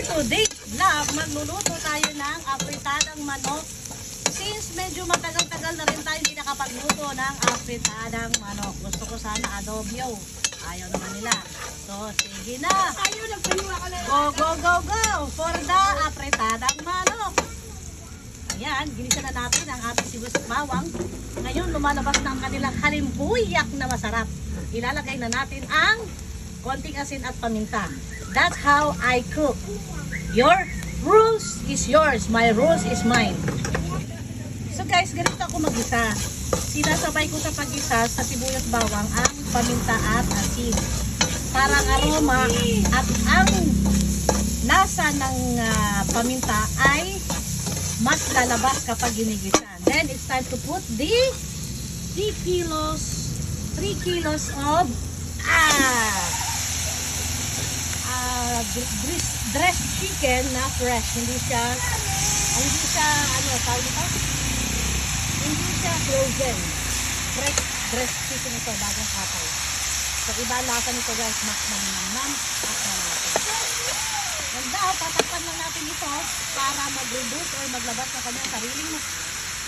today's vlog, magluluto tayo ng apritadang manok. Since medyo matagal-tagal na rin tayo hindi nakapagluto ng apritadang manok. Gusto ko sana adobyo. Ayaw naman nila. So, sige na. Ayaw na paniwa ka na. Go, go, go, go! For the apritadang manok. Ayan, ginisa na natin ang ating sibuyas at bawang. Ngayon, lumalabas na ang kanilang halimbuyak na masarap. Ilalagay na natin ang konting asin at paminta. That's how I cook. Your rules is yours. My rules is mine. So guys, ganito ako mag-isa. Sinasabay ko sa pag-isa sa sibuyas bawang ang paminta at asin. Parang aroma at ang lasa ng paminta ay mas lalabas kapag ginigisa. Then it's time to put the 3 kilos of dressed chicken na fresh. Hindi siya hindi siya frozen. Fresh dressed chicken ito, bagong katay. So iba ang lasa nito guys, mas manamnam at malapit. Ganda, tatakpan lang natin ito para mag-reduce or maglabas na kanyang sariling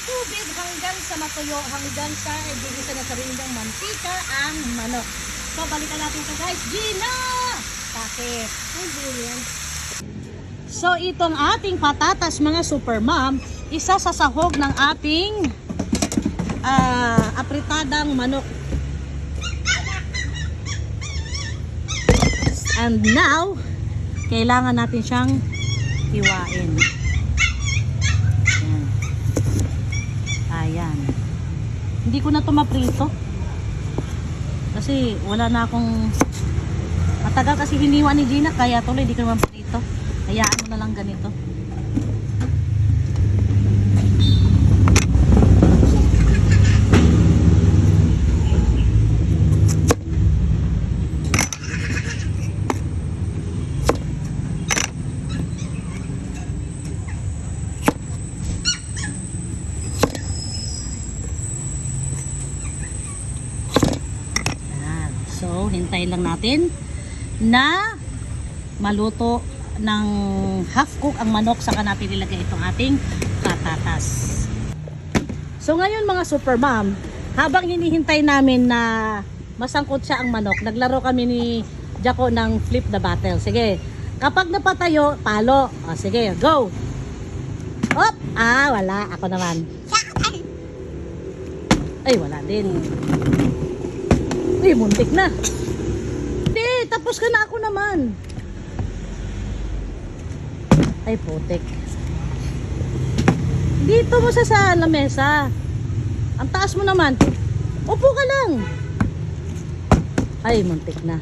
tubig hanggang sa matuyo, hanggang sa ibigisa na sariling mantika ang manok. So balikan natin ito guys. Gina! Bakit? So itong ating patatas mga super mom, isa sa sahog ng ating apritadang manok. And now, kailangan natin siyang hiwain. Ayan. Hindi ko na ito maprito. Kasi wala na akong... Matagal kasi hiniwa ni Gina, kaya tuloy hindi ko naman prito. Hayaan mo na lang ganito. So, hintayin lang natin na maluto ng half cook ang manok, saka natin ilagay itong ating patatas. So, ngayon mga super mom, habang hinihintay namin na masangkot siya ang manok, naglaro kami ni Jaco ng flip the battle. Sige, kapag napatayo, palo. O, sige, go! Hop! Wala. Ako naman. Ay, wala din. Uy, muntik na. Hindi, tapos ka na, ako naman. Ay, putik. Dito mo sa lamesa. Ang taas mo naman. Upo ka lang. Ay, muntik na.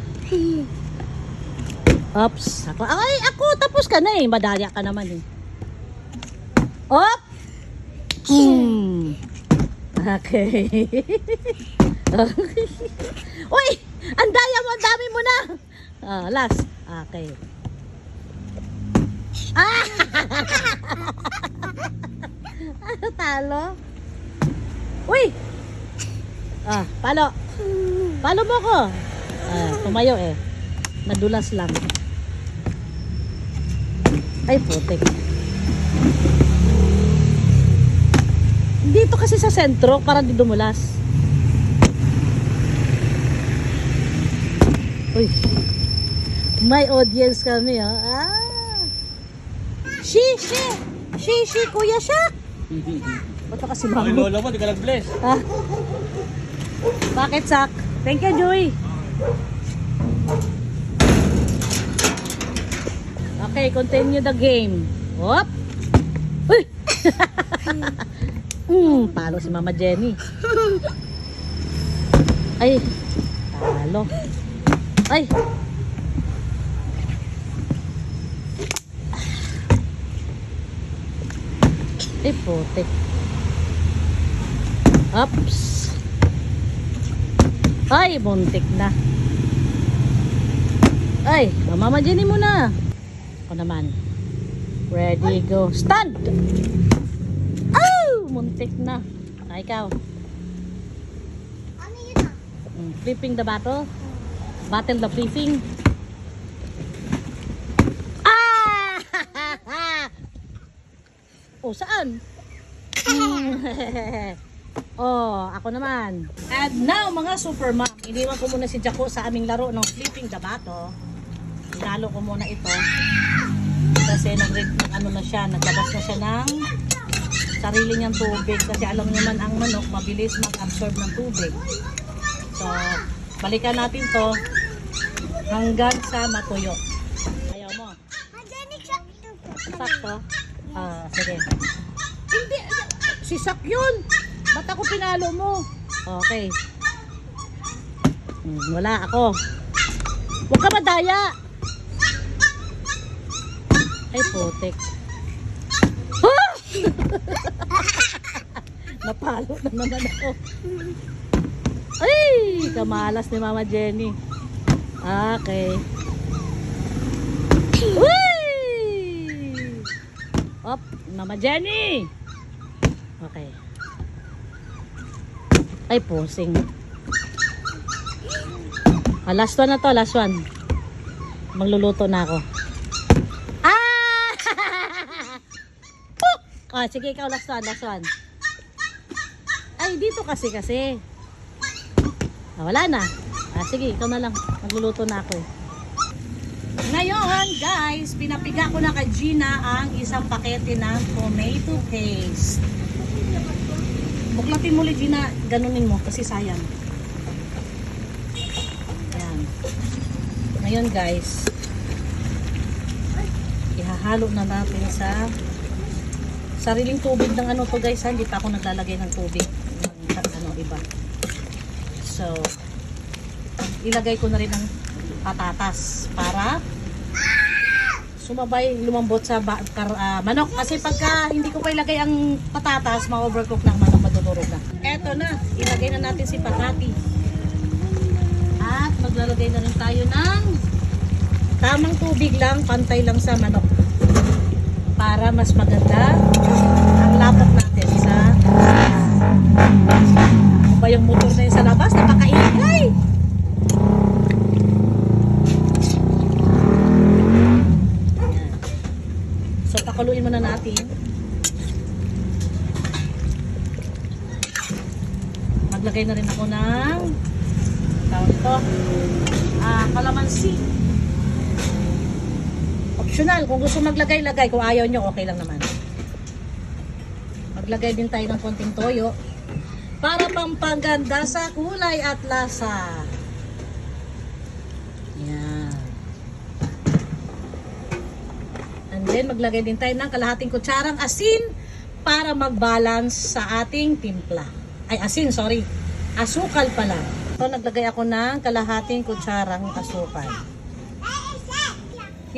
Oops. Ako, tapos ka na eh. Madaya ka naman eh. Op! Okay. Uy! Ang daya mo! Ang dami mo na! Last. Okay. Talo. Uy! Palo. Palo mo ko. Tumayo eh. Nadulas lang. Ay, putik. Dito kasi sa sentro, para di dumulas. Uy, may audience kami, oh. She, Kuya Shaq. Ba't kasi Ay, mamo? lola mo, di ka nag-bless. Bakit, Shaq? Thank you, Joey. Okay, continue the game. Hop. Uy! Palo si Mama Jenny. Ay, talo. Ay. Ay, putik. Oops. Ay, buntik na. Ay, Mama Jenny muna. Ako naman. Ready, go. Stand! Oh! Muntik na. Ikaw. Ano yun Flipping the battle. Battle the flipping. Oh, saan? Oh, ako naman. And now, mga super mom, iniwan ko muna si Jaco sa aming laro ng flipping the bato. Inalo ko muna ito. Kasi ano na siya, naglabas na siya ng sarili niyang tubig. Kasi alam naman ang manok, mabilis mag-absorb ng tubig. So, balikan natin to hanggang sa matuyo. Ayaw mo? Sakto? Sige. Hindi, sisak yun. Ba't ako pinalo mo? Okay. Wala ako. Huwag ka madaya. Ay, putik. Ah! Napalo na naman ako. Ay, kamalas ni Mama Jenny. Okay. Uy! Op, Mama Jenny. Okay. Ay, pusing. Last one na to, last one. Magluluto na ako. Ah! Oh, sige, ikaw, last one, last one. Ay, dito kasi. Wala na. Sige, ikaw na lang. Magluluto na ako. Ngayon, guys, pinapiga ko na kay Gina ang isang pakete ng tomato paste. Buklatin mo ulit, Gina. Ganunin mo kasi sayang. Ayan. Ngayon, guys, ihahalo na natin sa sariling tubig ng ano to, guys. Hindi pa ako naglalagay ng tubig ng iba. So, ilagay ko na rin ang patatas para sumabay lumambot sa manok. Kasi pagka hindi ko pa ilagay ang patatas, ma-overcook na ang manok, madudurog na. Eto na, ilagay na natin si patati. At maglalagay na rin tayo ng tamang tubig lang, pantay lang sa manok. Para mas maganda ang lapot natin sa ba yung motor na yun sa labas, napakaingay. So, pakuluin muna natin. Maglagay na rin ako ng tawag ito, kalamansi. Optional. Kung gusto maglagay, lagay. Kung ayaw nyo, okay lang naman. Maglagay din tayo ng konting toyo para pampaganda sa kulay at lasa. Yan. And then, maglagay din tayo ng kalahating kutsarang asin para mag-balance sa ating timpla. Ay, asin, sorry. Asukal pala. So, naglagay ako ng kalahating kutsarang asukal.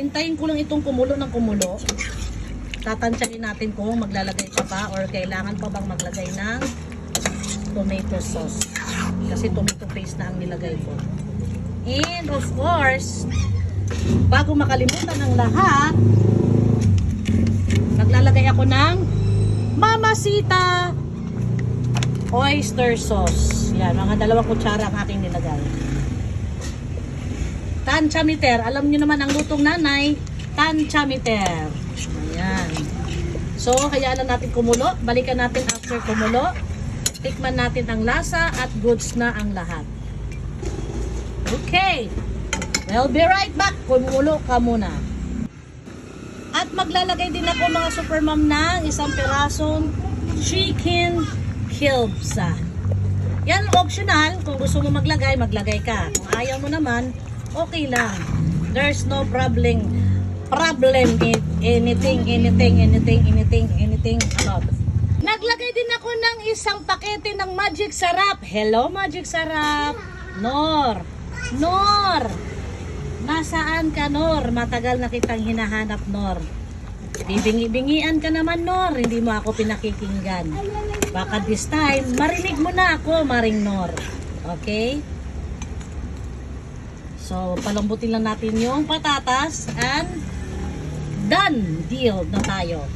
Hintayin ko lang itong kumulo ng kumulo. Tatansyahin natin kung maglalagay pa ba or kailangan pa bang maglagay ng tomato sauce. Kasi tomato paste na ang nilagay ko. And of course, bago makalimutan ng lahat, maglalagay ako ng Mamacita oyster sauce. Yan, mga 2 kutsara ang aking nilagay. Tansyameter. Alam nyo naman ang lutong nanay, tansyameter. Ayan. So, hayaan na natin kumulo. Balikan natin after kumulo. Tikman natin ang lasa at goods na ang lahat. Okay. We'll be right back. Kumulo ka muna. At maglalagay din ako, mga super mom, ng isang pirasong chicken kilbsa. Yan, optional. Kung gusto mo maglagay, maglagay ka. Kung ayaw mo naman, okay lang. There's no problem in anything about. Naglagay din ako ng isang pakete ng Magic Sarap. Hello, Magic Sarap. Nor. Nasaan ka, Nor? Matagal na kitang hinahanap, Nor. Bibingi-bingian ka naman, Nor. Hindi mo ako pinakikinggan. Baka this time, marinig mo na ako, Maring Nor. Okay? So, palambutin lang natin yung patatas and done deal na tayo.